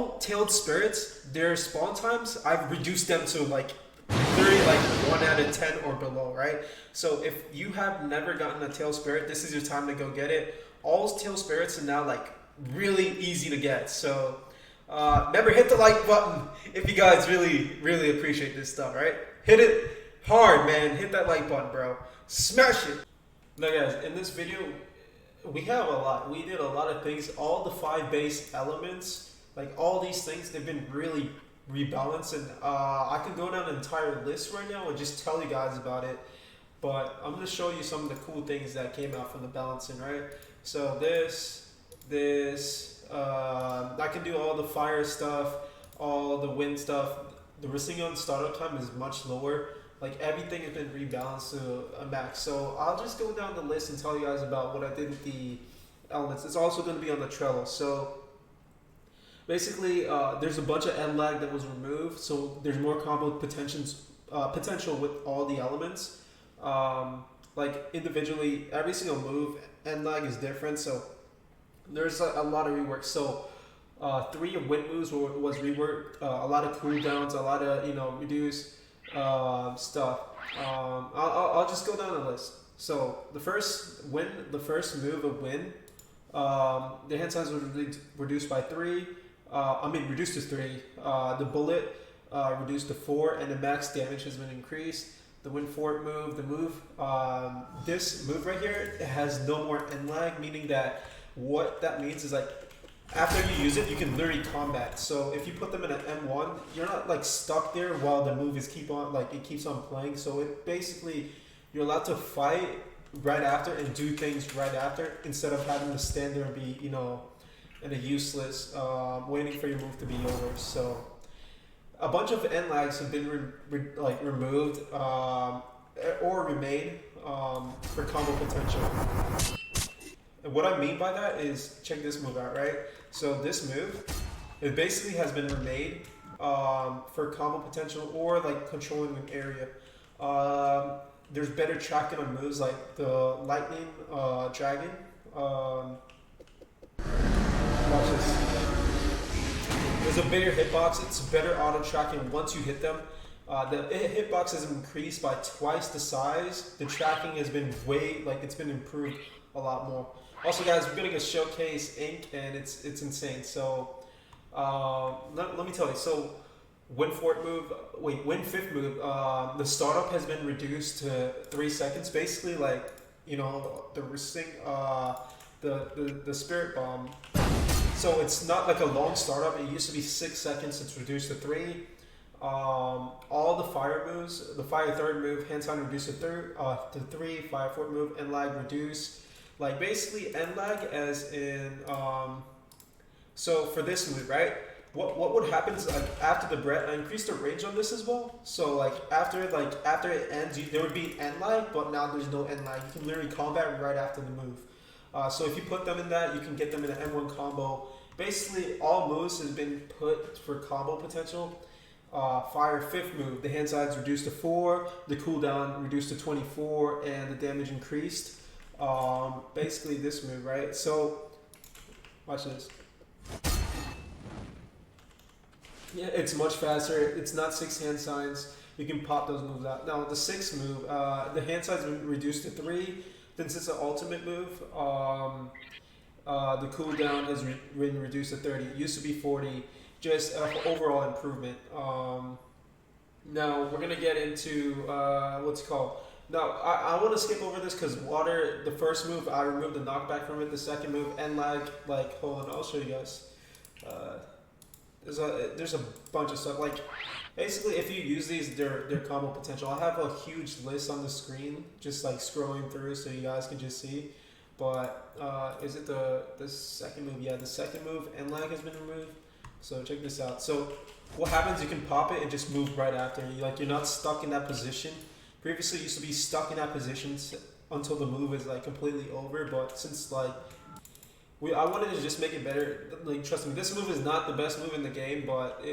all tailed spirits, their spawn times, I've reduced them to like literally like 1 out of 10 or below, right? So if you have never gotten a tail spirit, this is your time to go get it. All tail spirits are now like really easy to get. So remember, hit the like button if you guys really appreciate this stuff, right? Hit it hard, man. Hit that like button, bro. Smash it. Now guys, in this video, we have a lot. We did a lot of things. All the 5 base elements, like all these things, they've been really rebalanced. And I can go down an entire list right now and just tell you guys about it. But I'm going to show you some of the cool things that came out from the balancing, right? So I can do all the fire stuff, all the wind stuff. The Rasengan startup time is much lower. Like everything has been rebalanced to a max. So I'll just go down the list and tell you guys about what I did with the elements. It's also going to be on the Trello. So basically, there's a bunch of end lag that was removed. So there's more combo potential with all the elements. Like individually, every single move, end lag is different. So there's a lot of rework. So 3 wind moves was reworked. A lot of cooldowns, a lot of reduced stuff. I'll just go down the list. So the first move of win, the hand size was reduced by 3. Reduced to 3. The bullet reduced to 4, and the max damage has been increased. The win fort move, this move right here, it has no more end lag, meaning that what that means is like after you use it, you can literally combat. So if you put them in an M1, you're not like stuck there while the move is keeps on playing. So it basically, you're allowed to fight right after and do things right after instead of having to stand there and be in a useless waiting for your move to be over. So a bunch of end lags have been removed or remade for combo potential. And what I mean by that is, check this move out, right? So this move, it basically has been remade for combo potential or like controlling an area. There's better tracking on moves like the lightning dragon. Watch this. There's a bigger hitbox. It's better auto tracking once you hit them. The hitbox has increased by twice the size. The tracking has been it's been improved a lot more. Also, guys, we're getting a showcase ink, and it's insane. So let me tell you. So win fifth move. The startup has been reduced to 3 seconds. Basically, like the spirit bomb. So it's not like a long startup. It used to be 6 seconds. It's reduced to 3. All the fire moves, the fire third move, hand sign reduced to 3. Fire fourth move, end lag reduced. Like basically end lag as in so for this move, right? What would happen is like after the breath, I increased the range on this as well. So like after it ends, there would be end lag, but now there's no end lag. You can literally combat right after the move. So if you put them in that, you can get them in an M1 combo. Basically, all moves has been put for combo potential. Fire fifth move, the hand size reduced to 4, the cooldown reduced to 24, and the damage increased. Basically this move, right? So watch this. Yeah, it's much faster. It's not 6 hand signs. You can pop those moves out. Now the 6th move, the hand size has been reduced to 3. Since it's an ultimate move, the cooldown has been reduced to 30. It used to be 40. Just overall improvement. Now we're gonna get into what's it called. Now I want to skip over this because water. The first move I removed the knockback from it. The second move end lag. Like hold on, I'll show you guys. There's a bunch of stuff. Like basically, if you use these, they're combo potential. I have a huge list on the screen, just like scrolling through so you guys can just see. But is it the second move? Yeah, the second move end lag has been removed. So check this out. So what happens? You can pop it and just move right after. You're not stuck in that position. Previously, you used to be stuck in that position until the move is like completely over. But since I wanted to just make it better. Like trust me, this move is not the best move in the game, but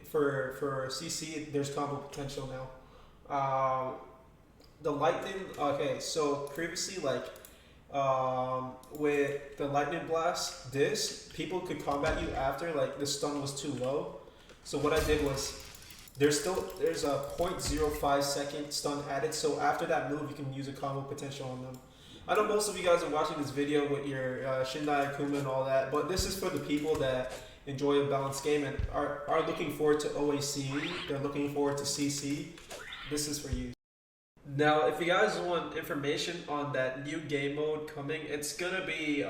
for CC there's combo potential now. The lightning. Okay, so previously With the lightning blast, this people could combat you after like the stun was too low. So what I did was there's a 0.05 second stun added. So after that move, you can use a combo potential on them. I know most of you guys are watching this video with your Shindai Akuma and all that, but this is for the people that enjoy a balanced game and are looking forward to OAC. They're looking forward to CC. This is for you. Now, if you guys want information on that new game mode coming, it's gonna be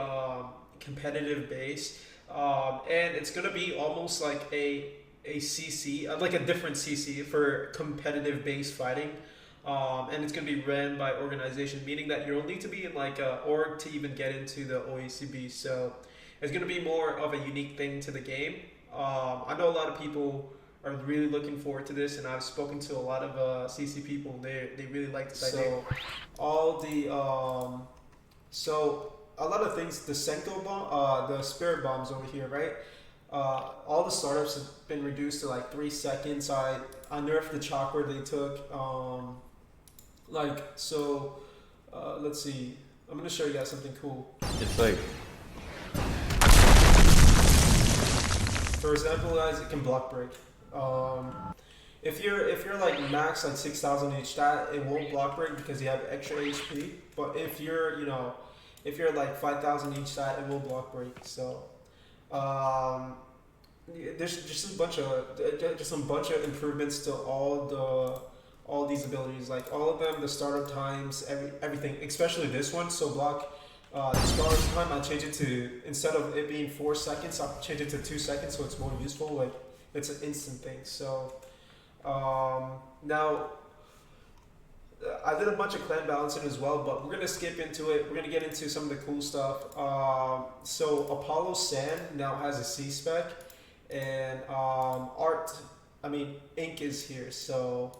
competitive based, and it's gonna be almost like a CC, like a different CC for competitive based fighting. And it's gonna be ran by organization, meaning that you'll need to be in like a org to even get into the OACB. So it's gonna be more of a unique thing to the game. I know a lot of people are really looking forward to this, and I've spoken to a lot of CC people. And they really like this idea. So all the so a lot of things. The Senko bomb, the Spirit bombs over here, right? All the startups have been reduced to like 3 seconds. I nerfed the chakra they took. Like so, let's see. I'm gonna show you guys something cool. It's like, for example, guys, it can block break. If you're like max like 6,000 each stat, it won't block break because you have extra HP. But if you're if you're like 5,000 each stat, it will block break. So there's just a bunch of improvements to all these abilities, like all of them, the startup times, everything, especially this one. So block the startup time, I change it to, instead of it being 4 seconds, I'll change it to 2 seconds, so it's more useful. Like it's an instant thing. So now I did a bunch of clan balancing as well, but we're gonna skip into it. We're gonna get into some of the cool stuff. So Apollo Sand now has a C spec, and Ink is here. So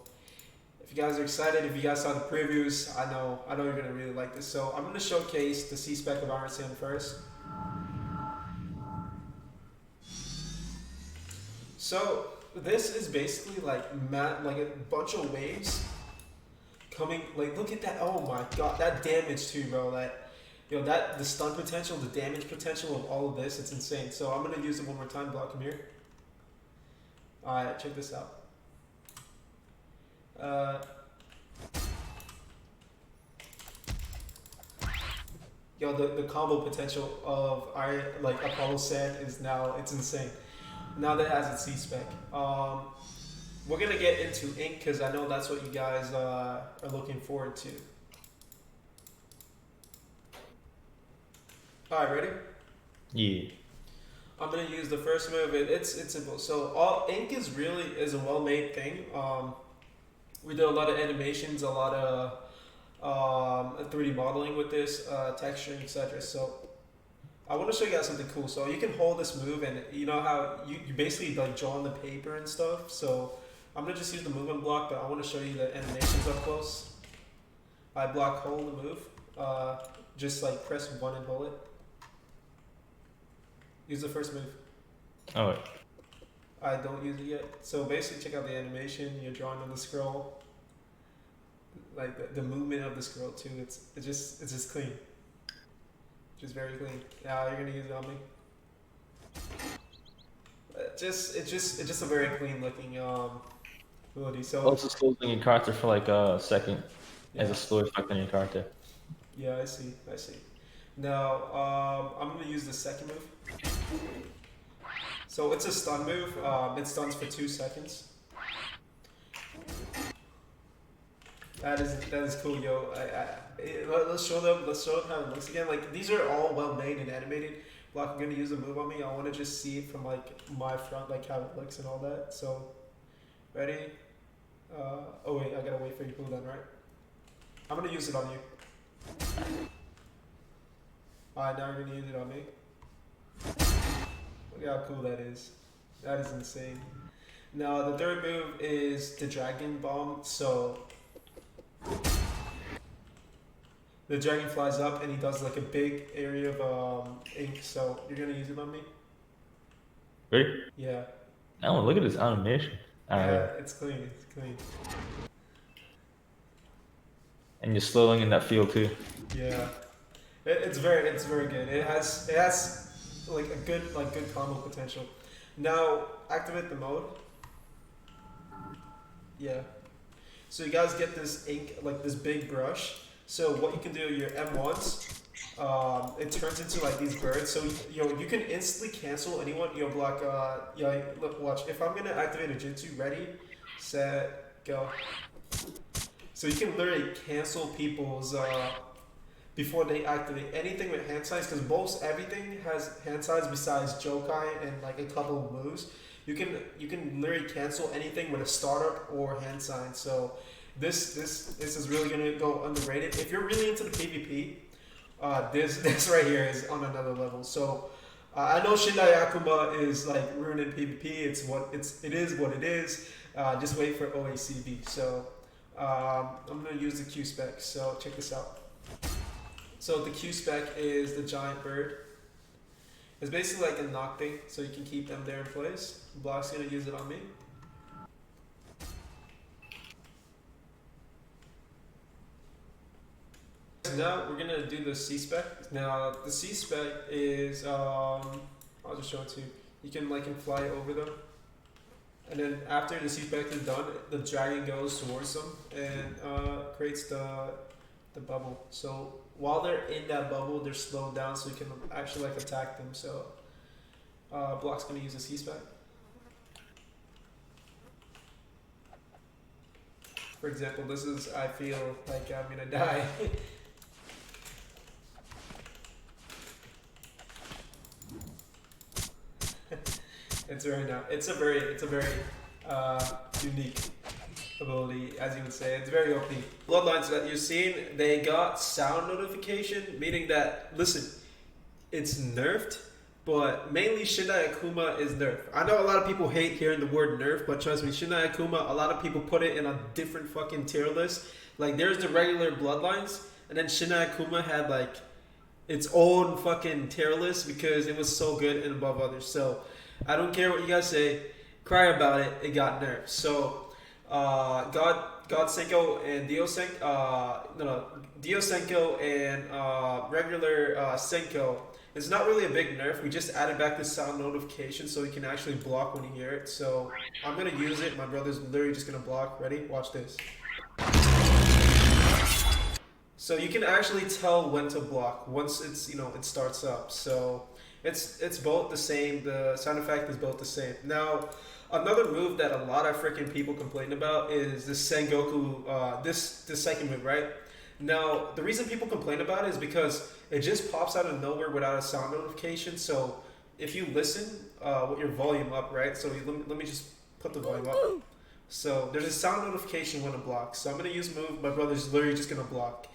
if you guys are excited, if you guys saw the previews, I know you're gonna really like this. So I'm gonna showcase the C spec of Iron Sand first. So this is basically like a bunch of waves coming. Like look at that! Oh my god, that damage too, bro. That the stun potential, the damage potential of all of this, it's insane. So I'm gonna use it one more time. Block him here. All right, check this out. The combo potential of Apollo Sand is now, it's insane. Now that it has its C-spec. We're gonna get into Ink because I know that's what you guys are looking forward to. Alright, ready? yeah. I'm gonna use the first move. It's simple. So Ink is a well-made thing. We did a lot of animations, a lot of 3D modeling with this, texturing, etc. So I want to show you guys something cool. So you can hold this move, and you know how you basically like draw on the paper and stuff. So I'm gonna just use the movement block, but I want to show you the animations up close. I block, hold the move. Just like press 1 and hold it. Use the first move. Oh, wait. I don't use it yet. So basically, check out the animation. You're drawing on the scroll. Like the movement of the scroll too. It's just clean. Just very clean. Now you're gonna use it on me. It's just a very clean looking ability. So Also slows down your character for like a second yeah. as a slow effect on your character. Yeah, I see. Now I'm gonna use the second move. So it's a stun move. It stuns for 2 seconds. That is cool, yo. Let's show them how it looks again. Like these are all well made and animated. Block, I'm gonna use a move on me. I want to just see it from like my front, like how it looks and all that. So, ready? Oh wait, I gotta wait for you to cool down, right? I'm gonna use it on you. Alright, now we're gonna use it on me. Look how cool that is. That is insane. Now the third move is the Dragon Bomb. So the dragon flies up and he does like a big area of ink. So you're gonna use it on me? Ready? Yeah. Oh, look at this animation. Yeah, it's clean. And you're slowing in that field too. Yeah. it's very good. It has like a good combo potential. Now activate the mode. Yeah. So you guys get this ink, like this big brush. So what you can do, your M1s, it turns into like these birds. So you can instantly cancel anyone. Block. Look, watch. If I'm gonna activate a Jutsu, ready, set, go. So you can literally cancel people's before they activate anything with hand signs, because most everything has hand signs besides Jokai and like a couple of moves. You can literally cancel anything with a startup or hand sign. So this is really gonna go underrated. If you're really into the PvP, this right here is on another level. So I know Shindai Akuma is like ruining PvP. It is what it is. Just wait for OACB. So I'm gonna use the Q spec. So check this out. So the Q spec is the giant bird. It's basically like a knock thing, so you can keep them there in place. Block's gonna use it on me. Now we're gonna do the C spec. Now the C spec is I'll just show it to you. You can fly over them, and then after the C spec is done, the dragon goes towards them and creates the bubble. So while they're in that bubble, they're slowed down, so you can actually attack them. So Block's gonna use a C spec. For example, this is I feel like I'm gonna die. It's a very unique ability, as you would say. It's very OP. Bloodlines that you're seeing, they got sound notification, meaning that, listen, it's nerfed, but mainly Shindai Akuma is nerfed. I know a lot of people hate hearing the word nerf, but trust me, Shindai Akuma, a lot of people put it in a different fucking tier list. Like, there's the regular Bloodlines, and then Shindai Akuma had its own fucking tier list because it was so good and above others. So I don't care what you guys say, cry about it, it got nerfed. So God Senko and Dio Senko and regular Senko. It's not really a big nerf. We just added back the sound notification so you can actually block when you hear it. So I'm gonna use it. My brother's literally just gonna block. Ready? Watch this. So you can actually tell when to block once it's it starts up. So it's both the same. The sound effect is both the same. Now, another move that a lot of freaking people complain about is the Sengoku, this second move, right? Now, the reason people complain about it is because it just pops out of nowhere without a sound notification. So if you listen with your volume up, right? So let me just put the volume up. So there's a sound notification when it blocks. So I'm gonna use move. My brother's literally just gonna block.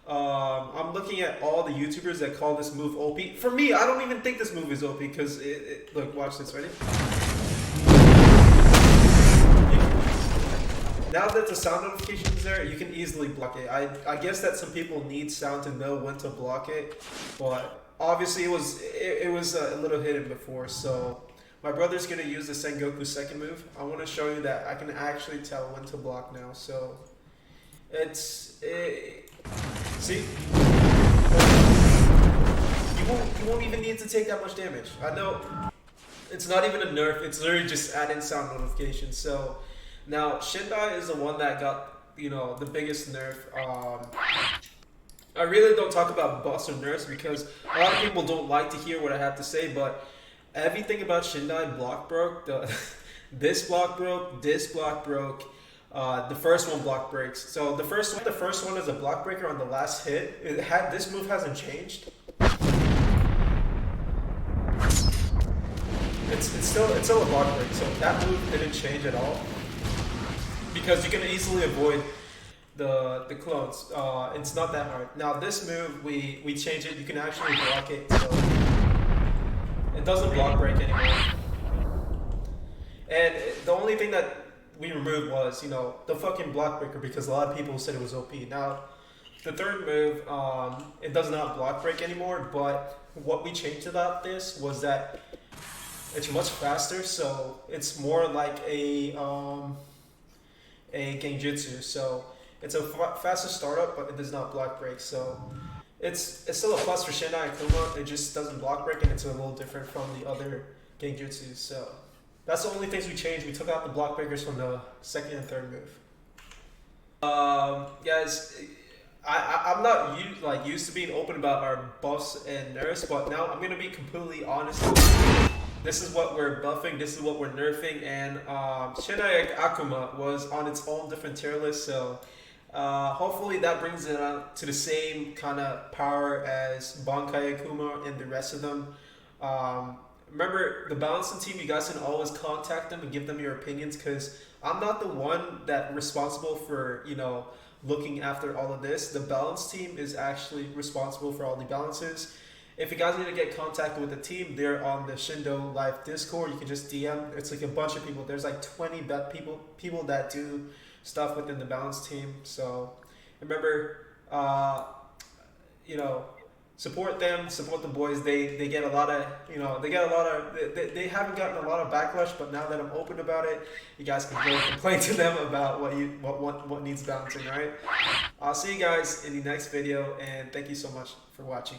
I'm looking at all the YouTubers that call this move OP. For me, I don't even think this move is OP because look, watch this, ready? Now that the sound notification is there, you can easily block it. I guess that some people need sound to know when to block it, but obviously it was a little hidden before. So my brother's gonna use the Sengoku second move. I want to show you that I can actually tell when to block now. So see, you won't even need to take that much damage. I know it's not even a nerf. It's literally just adding sound notifications. So now Shindai is the one that got the biggest nerf. I really don't talk about buffs or nerfs because a lot of people don't like to hear what I have to say, but everything about Shindai block broke. This block broke. This block broke. The first one block breaks. So the first one is a block breaker on the last hit. This move hasn't changed. It's still a block break. So that move didn't change at all because you can easily avoid the clones. It's not that hard. Now this move we change it. You can actually block it. So it doesn't block break anymore. And the only thing that we removed was, the fucking block breaker because a lot of people said it was OP. Now, the third move, it does not block break anymore, but what we changed about this was that it's much faster, so it's more like a genjutsu. So it's a faster startup, but it does not block break. So It's still a plus for Shindo and Kuma. It just doesn't block break, and it's a little different from the other genjutsus. So that's the only things we changed. We took out the block breakers from the second and third move. Guys, I'm not used to being open about our buffs and nerfs, but now I'm gonna be completely honest. This is what we're buffing, this is what we're nerfing, and Shindo Akuma was on its own different tier list, so hopefully that brings it up to the same kind of power as Bankai Akuma and the rest of them. Remember, the balancing team, you guys can always contact them and give them your opinions, because I'm not the one that responsible for, looking after all of this. The balance team is actually responsible for all the balances. If you guys need to get contacted with the team, they're on the Shindo Live Discord. You can just DM. It's like a bunch of people. There's like 20 people that do stuff within the balance team. So remember, support them, support the boys. They get a lot of, they haven't gotten a lot of backlash, but now that I'm open about it, you guys can go complain to them about what needs balancing, right? I'll see you guys in the next video, and thank you so much for watching.